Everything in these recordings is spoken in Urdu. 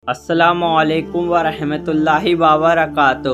السلام علیکم ورحمۃ اللہ وبرکاتہ۔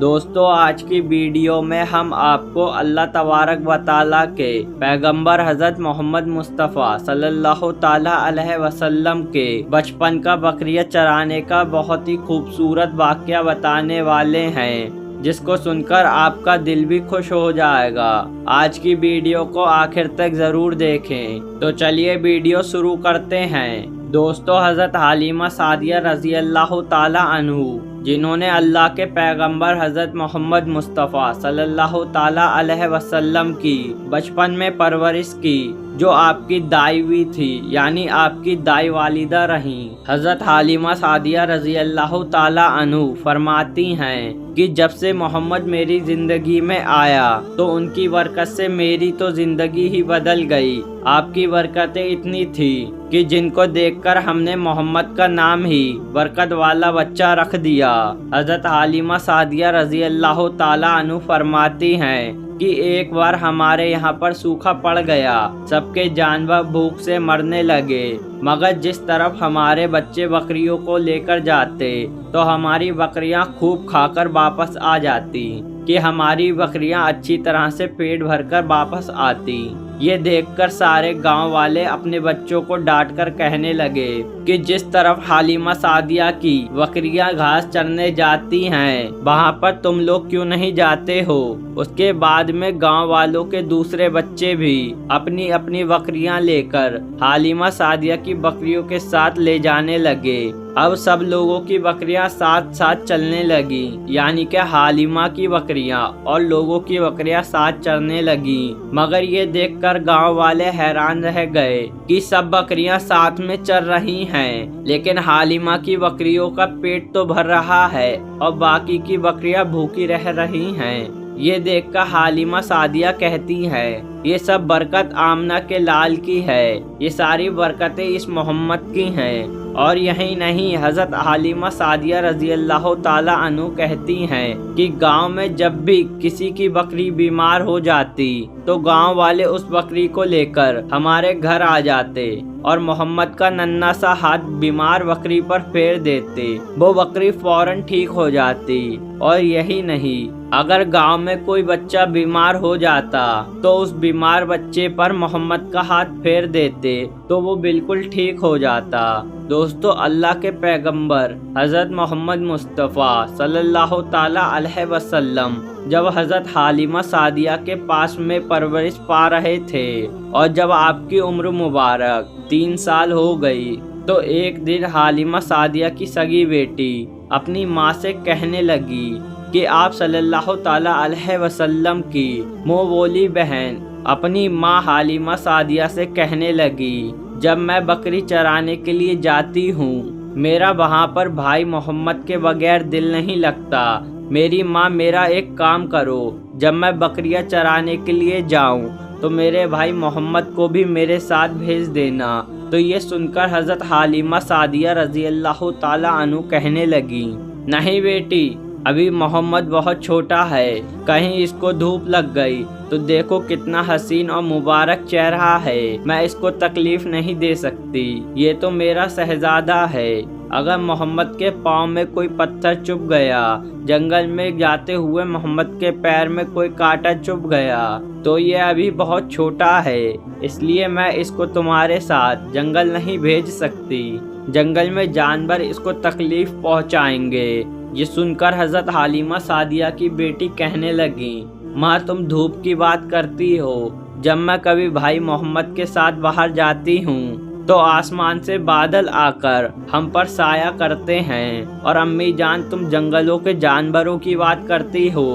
دوستو، آج کی ویڈیو میں ہم آپ کو اللہ تبارک و تعالیٰ کے پیغمبر حضرت محمد مصطفیٰ صلی اللہ تعالیٰ علیہ وسلم کے بچپن کا بکریاں چرانے کا بہت ہی خوبصورت واقعہ بتانے والے ہیں، جس کو سن کر آپ کا دل بھی خوش ہو جائے گا۔ آج کی ویڈیو کو آخر تک ضرور دیکھیں۔ تو چلیے ویڈیو شروع کرتے ہیں۔ دوستو، حضرت حلیمہ سعدیہ رضی اللہ تعالیٰ عنہ، جنہوں نے اللہ کے پیغمبر حضرت محمد مصطفیٰ صلی اللہ تعالیٰ علیہ وسلم کی بچپن میں پرورش کی، جو آپ کی دائی بھی تھی، یعنی آپ کی دائی والدہ رہیں۔ حضرت حلیمہ سعدیہ رضی اللہ تعالیٰ عنہ فرماتی ہیں کہ جب سے محمد میری زندگی میں آیا تو ان کی برکت سے میری تو زندگی ہی بدل گئی۔ آپ کی برکتیں اتنی تھی کہ جن کو دیکھ کر ہم نے محمد کا نام ہی برکت والا بچہ رکھ دیا۔ حضرت حلیمہ سعدیہ رضی اللہ تعالیٰ عنہ فرماتی ہیں کہ ایک بار ہمارے یہاں پر سوکھا پڑ گیا، سب کے جانور بھوک سے مرنے لگے، مگر جس طرف ہمارے بچے بکریوں کو لے کر جاتے تو ہماری بکریاں خوب کھا کر واپس آ جاتی، کہ ہماری بکریاں اچھی طرح سے پیٹ بھر کر واپس آتی۔ یہ دیکھ کر سارے گاؤں والے اپنے بچوں کو ڈانٹ کر کہنے لگے کہ جس طرف حلیمہ سعدیہ کی بکریاں گھاس چرنے جاتی ہیں، وہاں پر تم لوگ کیوں نہیں جاتے ہو؟ اس کے بعد میں گاؤں والوں کے دوسرے بچے بھی اپنی اپنی بکریاں لے کر حلیمہ سعدیہ کی بکریوں کے ساتھ لے جانے لگے۔ اب سب لوگوں کی بکریاں ساتھ ساتھ چلنے لگی، یعنی کہ حلیمہ کی بکریاں اور لوگوں کی بکریاں ساتھ چلنے لگی، مگر یہ دیکھ کر گاؤں والے حیران رہ گئے کہ سب بکریاں ساتھ میں چل رہی ہیں، لیکن حلیمہ کی بکریوں کا پیٹ تو بھر رہا ہے اور باقی کی بکریاں بھوکی رہ رہی ہیں۔ یہ دیکھ کر حلیمہ سعدیہ کہتی ہے، یہ سب برکت آمنہ کے لال کی ہے، یہ ساری برکتیں اس محمد کی ہیں۔ اور یہی نہیں، حضرت حلیمہ سعدیہ رضی اللہ تعالیٰ عنہ کہتی ہیں کہ گاؤں میں جب بھی کسی کی بکری بیمار ہو جاتی تو گاؤں والے اس بکری کو لے کر ہمارے گھر آ جاتے اور محمد کا ننھا سا ہاتھ بیمار بکری پر پھیر دیتے، وہ بکری فوراً ٹھیک ہو جاتی۔ اور یہی نہیں، اگر گاؤں میں کوئی بچہ بیمار ہو جاتا تو اس بیمار بچے پر محمد کا ہاتھ پھیر دیتے تو وہ بالکل ٹھیک ہو جاتا۔ دوستو، اللہ کے پیغمبر حضرت محمد مصطفیٰ صلی اللہ تعالیٰ علیہ وسلم جب حضرت حلیمہ سعدیہ کے پاس میں پرورش پا رہے تھے اور جب آپ کی عمر مبارک 3 سال ہو گئی تو ایک دن حلیمہ سعدیہ کی سگی بیٹی اپنی ماں سے کہنے لگی کہ آپ صلی اللہ تعالیٰ علیہ وسلم کی منہ بولی بہن اپنی ماں حلیمہ سعدیہ سے کہنے لگی، جب میں بکری چرانے کے لیے جاتی ہوں میرا وہاں پر بھائی محمد کے بغیر دل نہیں لگتا، میری ماں میرا ایک کام کرو، جب میں بکریاں چرانے کے لیے جاؤں تو میرے بھائی محمد کو بھی میرے ساتھ بھیج دینا۔ تو یہ سن کر حضرت حلیمہ سعدیہ رضی اللہ تعالیٰ عنہ کہنے لگی، نہیں بیٹی، ابھی محمد بہت چھوٹا ہے، کہیں اس کو دھوپ لگ گئی تو دیکھو کتنا حسین اور مبارک چہرہ ہے، میں اس کو تکلیف نہیں دے سکتی، یہ تو میرا شہزادہ ہے، اگر محمد کے پاؤں میں کوئی پتھر چبھ گیا، جنگل میں جاتے ہوئے محمد کے پیر میں کوئی کانٹا چبھ گیا تو یہ ابھی بہت چھوٹا ہے، اس لیے میں اس کو تمہارے ساتھ جنگل نہیں بھیج سکتی، جنگل میں جانور اس کو تکلیف پہنچائیں گے۔ یہ سن کر حضرت حلیمہ سعدیہ کی بیٹی کہنے لگی، ماں تم دھوپ کی بات کرتی ہو، جب میں کبھی بھائی محمد کے ساتھ باہر جاتی ہوں تو آسمان سے بادل آ کر ہم پر سایہ کرتے ہیں، اور امی جان تم جنگلوں کے جانوروں کی بات کرتی ہو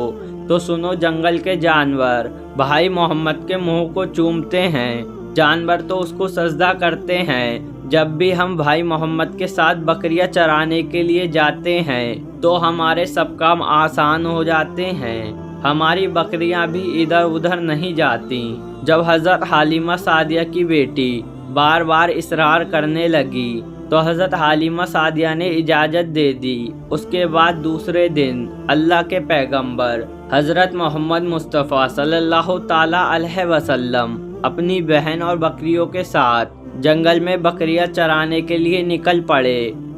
تو سنو، جنگل کے جانور بھائی محمد کے منہ کو چومتے ہیں، جانور تو اس کو سجدہ کرتے ہیں۔ جب بھی ہم بھائی محمد کے ساتھ بکریاں چرانے کے لیے جاتے ہیں تو ہمارے سب کام آسان ہو جاتے ہیں، ہماری بکریاں بھی ادھر ادھر نہیں جاتی۔ جب حضرت حلیمہ سعدیہ کی بیٹی بار بار اصرار کرنے لگی تو حضرت حلیمہ سعدیہ نے اجازت دے دی۔ اس کے بعد دوسرے دن اللہ کے پیغمبر حضرت محمد مصطفیٰ صلی اللہ تعالیٰ علیہ وسلم اپنی بہن اور بکریوں کے ساتھ جنگل میں بکریاں چرانے کے لیے نکل پڑے۔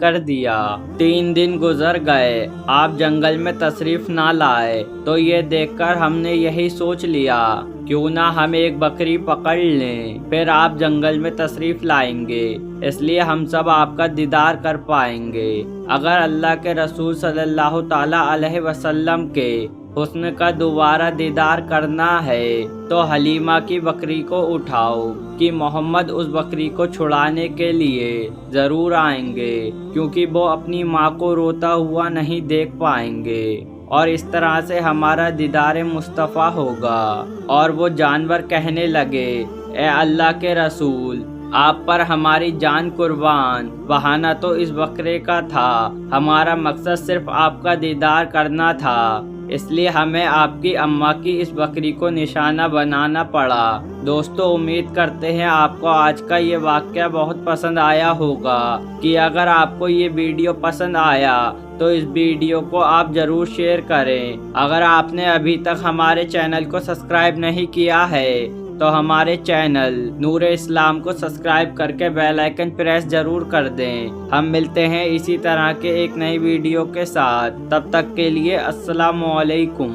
کر دیا۔ 3 دن گزر گئے، آپ جنگل میں تشریف نہ لائے، تو یہ دیکھ کر ہم نے یہی سوچ لیا کیوں نہ ہم ایک بکری پکڑ لیں، پھر آپ جنگل میں تشریف لائیں گے، اس لیے ہم سب آپ کا دیدار کر پائیں گے۔ اگر اللہ کے رسول صلی اللہ تعالی علیہ وسلم کے حسن کا دوبارہ دیدار کرنا ہے تو حلیمہ کی بکری کو اٹھاؤ کہ محمد اس بکری کو چھڑانے کے لیے ضرور آئیں گے، کیونکہ وہ اپنی ماں کو روتا ہوا نہیں دیکھ پائیں گے، اور اس طرح سے ہمارا دیدار مصطفیٰ ہوگا۔ اور وہ جانور کہنے لگے، اے اللہ کے رسول، آپ پر ہماری جان قربان، بہانہ تو اس بکرے کا تھا، ہمارا مقصد صرف آپ کا دیدار کرنا تھا، اس لیے ہمیں آپ کی اماں کی اس بکری کو نشانہ بنانا پڑا۔ دوستو، امید کرتے ہیں آپ کو آج کا یہ واقعہ بہت پسند آیا ہوگا، کہ اگر آپ کو یہ ویڈیو پسند آیا تو اس ویڈیو کو آپ ضرور شیئر کریں۔ اگر آپ نے ابھی تک ہمارے چینل کو سبسکرائب نہیں کیا ہے تو ہمارے چینل نور اسلام کو سبسکرائب کر کے بیل آئیکن پریس ضرور کر دیں۔ ہم ملتے ہیں اسی طرح کے ایک نئی ویڈیو کے ساتھ، تب تک کے لیے السلام علیکم۔